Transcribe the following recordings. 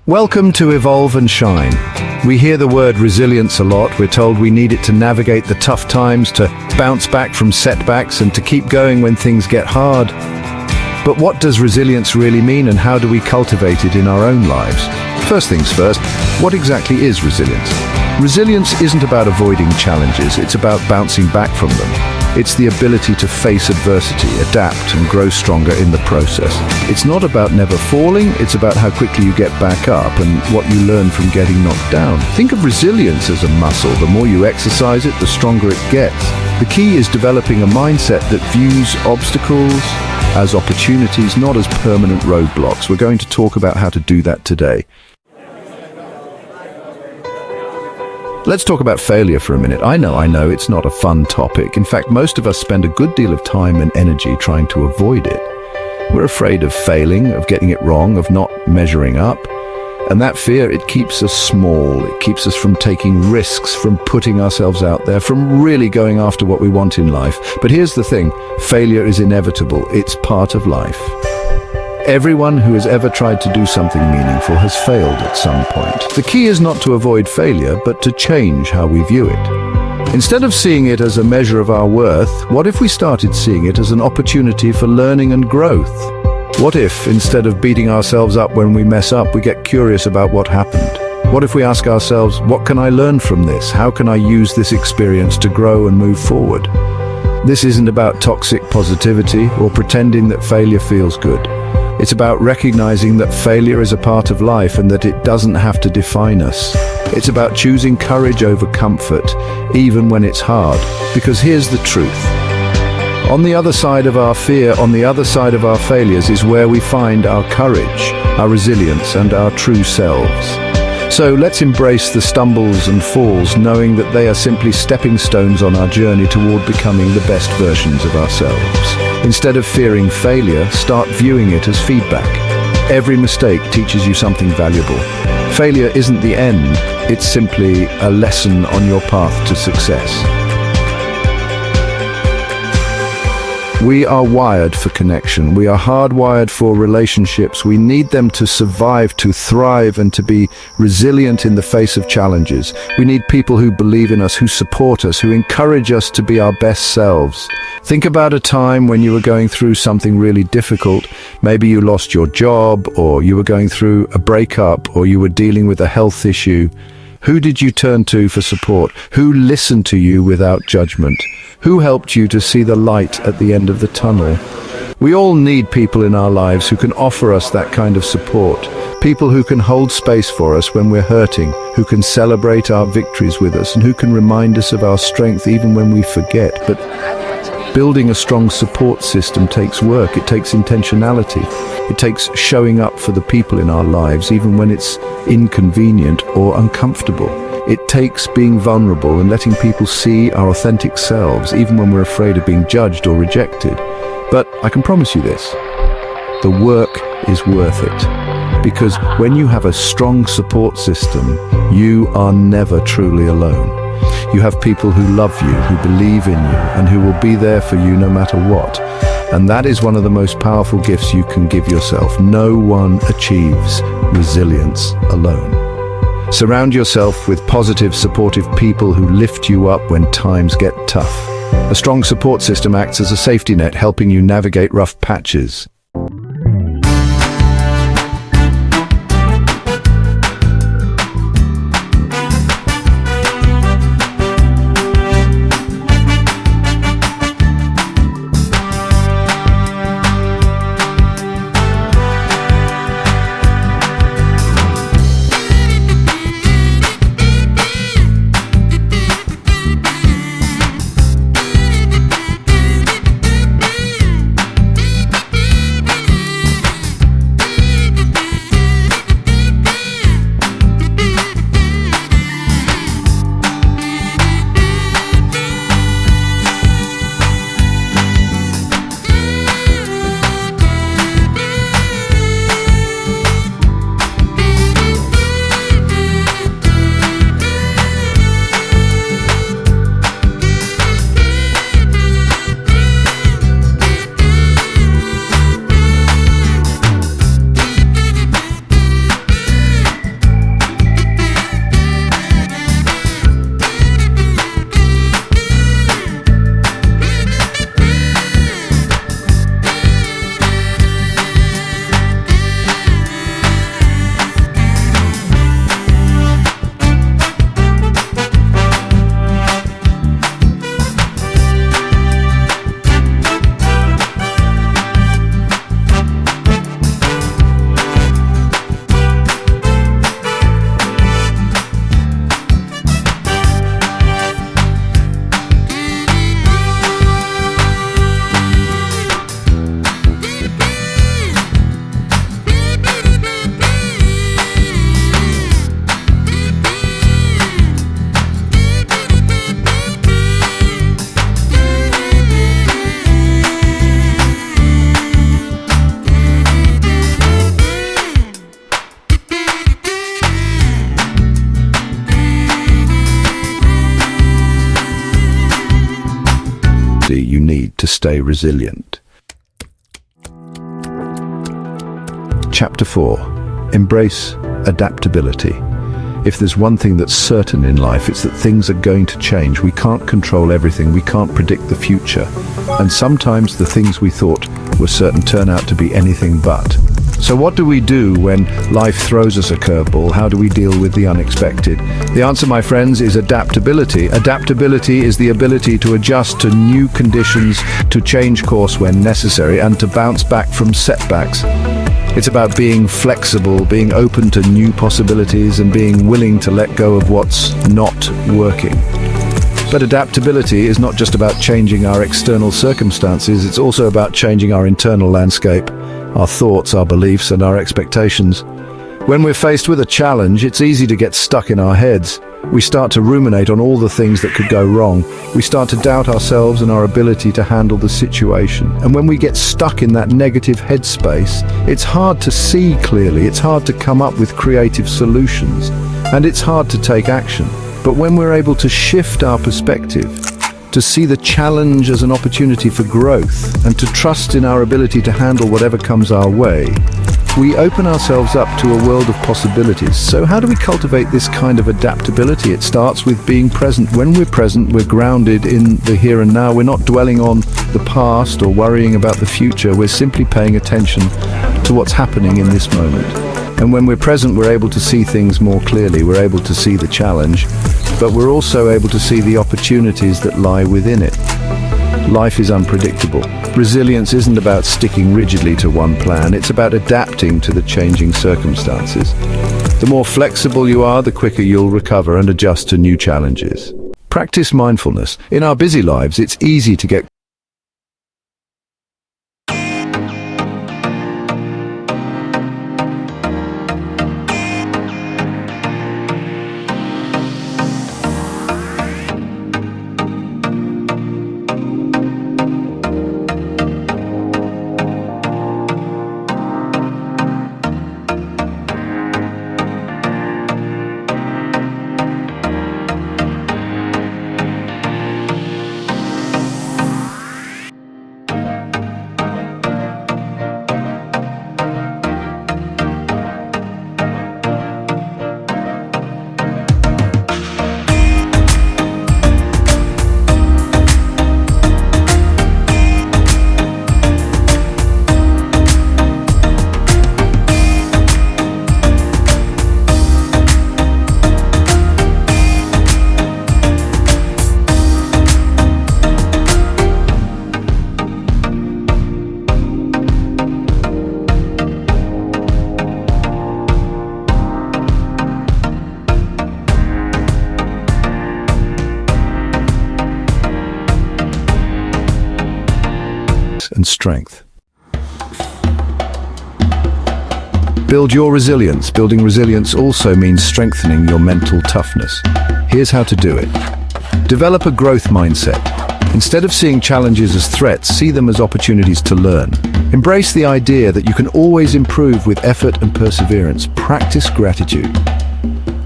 Welcome to Evolve and Shine. We hear the word resilience a lot. We're told we need it to navigate the tough times, to bounce back from setbacks, and to keep going when things get hard. But what does resilience really mean, and how do we cultivate it in our own lives? First things first, what exactly is resilience? Resilience isn't about avoiding challenges, it's about bouncing back from them. It's the ability to face adversity, adapt, and grow stronger in the process. It's not about never falling, it's about how quickly you get back up and what you learn from getting knocked down. Think of resilience as a muscle. The more you exercise it, the stronger it gets. The key is developing a mindset that views obstacles as opportunities, not as permanent roadblocks. We're going to talk about how to do that today. Let's talk about failure for a minute. I know, it's not a fun topic. In fact, most of us spend a good deal of time and energy trying to avoid it. We're afraid of failing, of getting it wrong, of not measuring up. And that fear, it keeps us small. It keeps us from taking risks, from putting ourselves out there, from really going after what we want in life. But here's the thing, failure is inevitable. It's part of life. Everyone who has ever tried to do something meaningful has failed at some point. The key is not to avoid failure, but to change how we view it. Instead of seeing it as a measure of our worth, what if we started seeing it as an opportunity for learning and growth? What if, instead of beating ourselves up when we mess up, we get curious about what happened? What if we ask ourselves, what can I learn from this? How can I use this experience to grow and move forward? This isn't about toxic positivity or pretending that failure feels good. It's about recognizing that failure is a part of life and that it doesn't have to define us. It's about choosing courage over comfort, even when it's hard. Because here's the truth. On the other side of our fear, on the other side of our failures is where we find our courage, our resilience, and our true selves. So let's embrace the stumbles and falls, knowing that they are simply stepping stones on our journey toward becoming the best versions of ourselves. Instead of fearing failure, start viewing it as feedback. Every mistake teaches you something valuable. Failure isn't the end, it's simply a lesson on your path to success. We are wired for connection. We are hardwired for relationships. We need them to survive, to thrive, and to be resilient in the face of challenges. We need people who believe in us, who support us, who encourage us to be our best selves. Think about a time when you were going through something really difficult. Maybe you lost your job, or you were going through a breakup, or you were dealing with a health issue. Who did you turn to for support? Who listened to you without judgment? Who helped you to see the light at the end of the tunnel? We all need people in our lives who can offer us that kind of support. People who can hold space for us when we're hurting, who can celebrate our victories with us, and who can remind us of our strength even when we forget. But building a strong support system takes work. It takes intentionality. It takes showing up for the people in our lives, even when it's inconvenient or uncomfortable. It takes being vulnerable and letting people see our authentic selves, even when we're afraid of being judged or rejected. But I can promise you this, the work is worth it. Because when you have a strong support system, you are never truly alone. You have people who love you, who believe in you, and who will be there for you no matter what. And that is one of the most powerful gifts you can give yourself. No one achieves resilience alone. Surround yourself with positive, supportive people who lift you up when times get tough. A strong support system acts as a safety net, helping you navigate rough patches. capacity you need to stay resilient. Chapter 4. Embrace adaptability. If there's one thing that's certain in life, it's that things are going to change. We can't control everything. We can't predict the future. And sometimes the things we thought were certain turn out to be anything but. So what do we do when life throws us a curveball? How do we deal with the unexpected? The answer, my friends, is adaptability. Adaptability is the ability to adjust to new conditions, to change course when necessary, and to bounce back from setbacks. It's about being flexible, being open to new possibilities, and being willing to let go of what's not working. But adaptability is not just about changing our external circumstances, it's also about changing our internal landscape, our thoughts, our beliefs, and our expectations. When we're faced with a challenge, it's easy to get stuck in our heads. We start to ruminate on all the things that could go wrong. We start to doubt ourselves and our ability to handle the situation. And when we get stuck in that negative headspace, it's hard to see clearly, it's hard to come up with creative solutions, and it's hard to take action. But when we're able to shift our perspective, to see the challenge as an opportunity for growth, and to trust in our ability to handle whatever comes our way, we open ourselves up to a world of possibilities. So how do we cultivate this kind of adaptability? It starts with being present. When we're present, we're grounded in the here and now. We're not dwelling on the past or worrying about the future. We're simply paying attention to what's happening in this moment. And when we're present, we're able to see things more clearly. We're able to see the challenge, but we're also able to see the opportunities that lie within it. Life is unpredictable. Resilience isn't about sticking rigidly to one plan, it's about adapting to the changing circumstances. The more flexible you are, the quicker you'll recover and adjust to new challenges. Practice mindfulness. In our busy lives, it's easy to get and strength. Build your resilience. Building resilience also means strengthening your mental toughness. Here's how to do it. Develop a growth mindset. Instead of seeing challenges as threats, see them as opportunities to learn. Embrace the idea that you can always improve with effort and perseverance. Practice gratitude.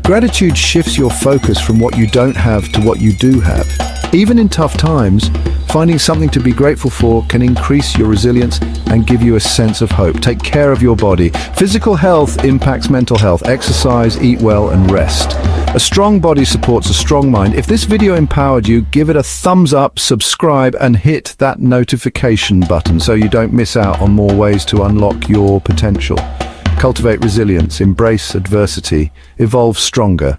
Gratitude shifts your focus from what you don't have to what you do have. Even in tough times, finding something to be grateful for can increase your resilience and give you a sense of hope. Take care of your body. Physical health impacts mental health. Exercise, eat well, and rest. A strong body supports a strong mind. If this video empowered you, give it a thumbs up, subscribe, and hit that notification button so you don't miss out on more ways to unlock your potential. Cultivate resilience, embrace adversity, evolve stronger,